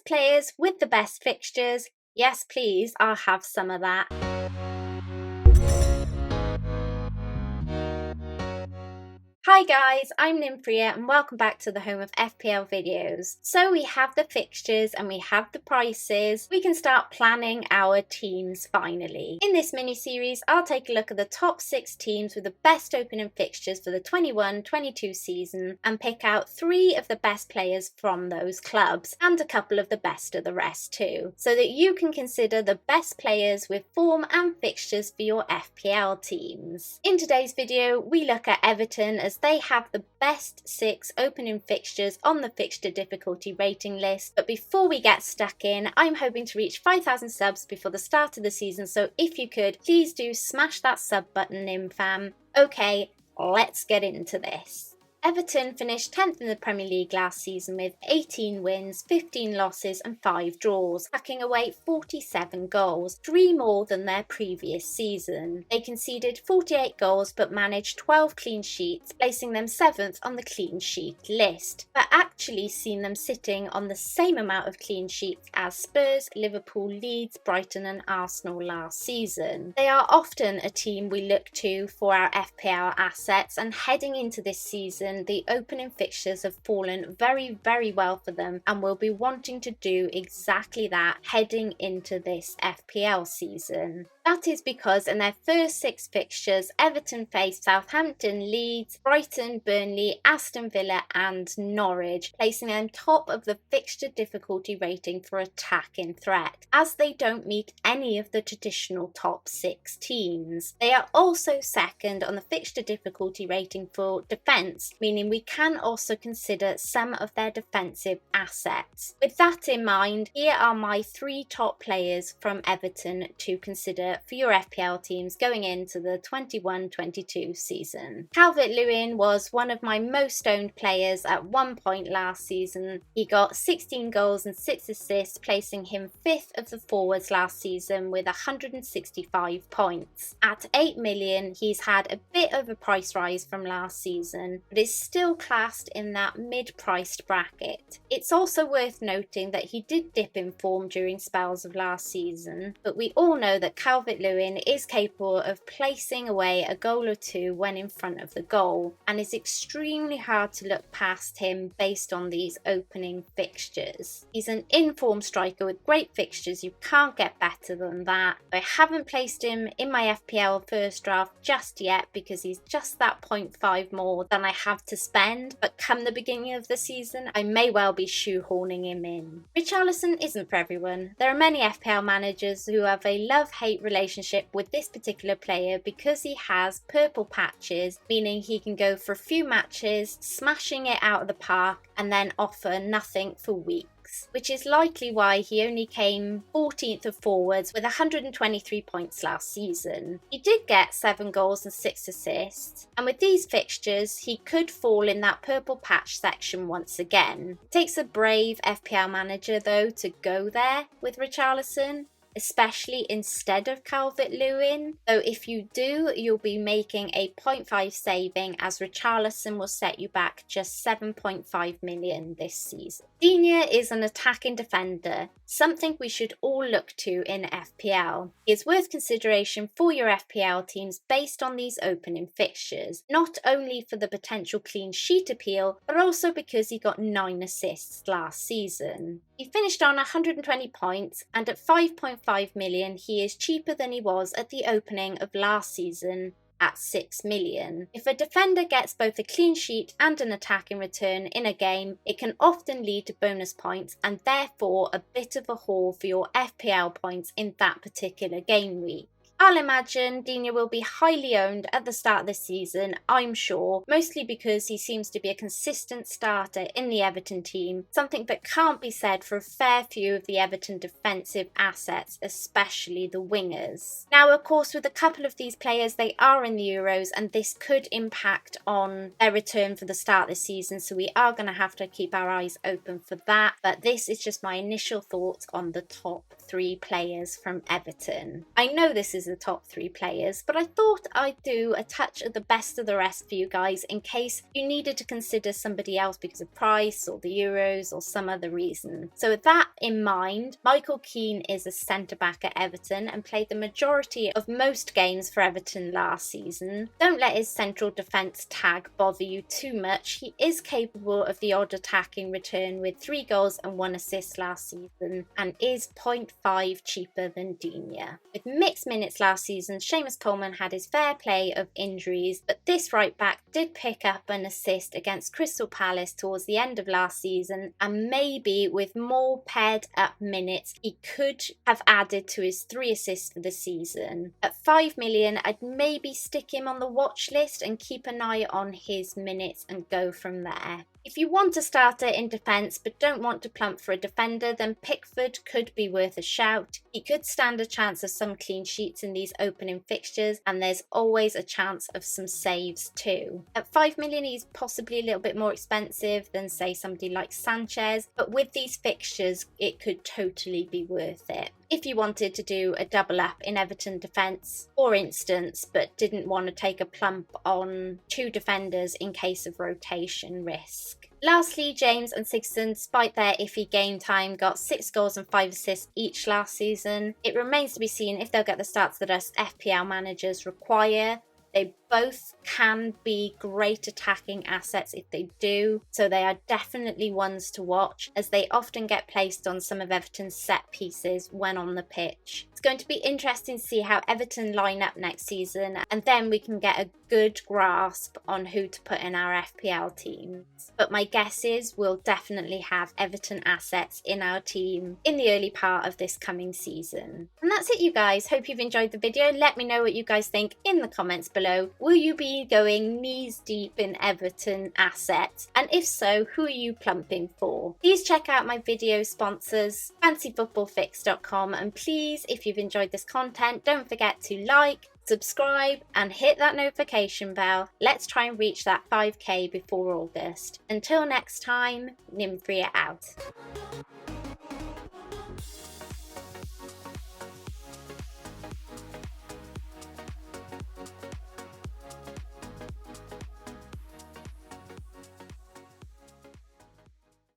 best players with the best fixtures. Yes, please, I'll have some of that. Hi guys, I'm Nymfria and welcome back to the home of FPL videos. So we have the fixtures and we have the prices. We can start planning our teams finally. In this mini-series, I'll take a look at the top 6 teams with the best opening fixtures for the 21-22 season and pick out 3 of the best players from those clubs and a couple of the best of the rest too, so that you can consider the best players with form and fixtures for your FPL teams. In today's video, we look at Everton as they have the best 6 opening fixtures on the fixture difficulty rating list. But before we get stuck in, I'm hoping to reach 5,000 subs before the start of the season, so if you could, please do smash that sub button, Nym fam. Okay, let's get into this. Everton finished 10th in the Premier League last season with 18 wins, 15 losses and 5 draws, packing away 47 goals, 3 more than their previous season. They conceded 48 goals but managed 12 clean sheets, placing them 7th on the clean sheet list, but actually seen them sitting on the same amount of clean sheets as Spurs, Liverpool, Leeds, Brighton and Arsenal last season. They are often a team we look to for our FPL assets, and heading into this season the opening fixtures have fallen very well for them and will be wanting to do exactly that heading into this FPL season. That is because in their first 6 fixtures, Everton faced Southampton, Leeds, Brighton, Burnley, Aston Villa and Norwich, placing them top of the fixture difficulty rating for attacking threat, as they don't meet any of the traditional top 6 teams. They are also second on the fixture difficulty rating for defence, meaning we can also consider some of their defensive assets. With that in mind, here are my 3 top players from Everton to consider for your FPL teams going into the 21-22 season. Calvert-Lewin was one of my most owned players at one point last season. He got 16 goals and 6 assists, placing him 5th of the forwards last season with 165 points. At 8 million, he's had a bit of a price rise from last season, but is still classed in that mid-priced bracket. It's also worth noting that he did dip in form during spells of last season, but we all know that Calvert-Lewin is capable of placing away a goal or 2 when in front of the goal, and is extremely hard to look past him based on these opening fixtures. He's an in-form striker with great fixtures, you can't get better than that. I haven't placed him in my FPL first draft just yet because he's just that 0.5 more than I have to spend, but come the beginning of the season I may well be shoehorning him in. Richarlison isn't for everyone. There are many FPL managers who have a love-hate relationship with this particular player because he has purple patches, meaning he can go for a few matches, smashing it out of the park and then offer nothing for weeks, which is likely why he only came 14th of forwards with 123 points last season. He did get 7 goals and 6 assists, and with these fixtures he could fall in that purple patch section once again. It takes a brave FPL manager though to go there with Richarlison, especially instead of Calvert-Lewin, though if you do, you'll be making a 0.5 saving, as Richarlison will set you back just 7.5 million this season. Digne is an attacking defender, something we should all look to in FPL. He is worth consideration for your FPL teams based on these opening fixtures, not only for the potential clean sheet appeal, but also because he got 9 assists last season. He finished on 120 points, and at 5.5 million he is cheaper than he was at the opening of last season at 6 million. If a defender gets both a clean sheet and an attack in return in a game, it can often lead to bonus points and therefore a bit of a haul for your FPL points in that particular game week. I'll imagine Digne will be highly owned at the start of the season, I'm sure, mostly because he seems to be a consistent starter in the Everton team, something that can't be said for a fair few of the Everton defensive assets, especially the wingers. Now, of course, with a couple of these players, they are in the Euros, and this could impact on their return for the start of the season, so we are going to have to keep our eyes open for that, but this is just my initial thoughts on the top 3 players from Everton. I know this is the top 3 players, but I thought I'd do a touch of the best of the rest for you guys in case you needed to consider somebody else because of price or the Euros or some other reason. So with that in mind, Michael Keane is a centre-back at Everton and played the majority of most games for Everton last season. Don't let his central defence tag bother you too much. He is capable of the odd attacking return with 3 goals and 1 assist last season and is 0.5 cheaper than Digne. With mixed minutes last season, Seamus Coleman had his fair play of injuries, but this right back did pick up an assist against Crystal Palace towards the end of last season, and maybe with more paired up minutes he could have added to his 3 assists for the season. At 5 million, I'd maybe stick him on the watch list and keep an eye on his minutes and go from there. If you want a starter in defence but don't want to plump for a defender, then Pickford could be worth a shout. He could stand a chance of some clean sheets in these opening fixtures, and there's always a chance of some saves too. At 5 million he's possibly a little bit more expensive than say somebody like Sanchez, but with these fixtures it could totally be worth it. If you wanted to do a double up in Everton defence, for instance, but didn't want to take a plump on 2 defenders in case of rotation risk. Lastly, James and Sigurdsson, despite their iffy game time, got 6 goals and 5 assists each last season. It remains to be seen if they'll get the starts that us FPL managers require. They both can be great attacking assets if they do, so they are definitely ones to watch as they often get placed on some of Everton's set pieces when on the pitch. It's going to be interesting to see how Everton line up next season, and then we can get a good grasp on who to put in our FPL teams. But my guess is we'll definitely have Everton assets in our team in the early part of this coming season. And that's it, you guys. Hope you've enjoyed the video. Let me know what you guys think in the comments below. Will you be going knees deep in Everton assets? And if so, who are you plumping for? Please check out my video sponsors, fancyfootballfix.com, and please, if you've enjoyed this content, don't forget to like, subscribe and hit that notification bell. Let's try and reach that 5k before August. Until next time, Nymfria out.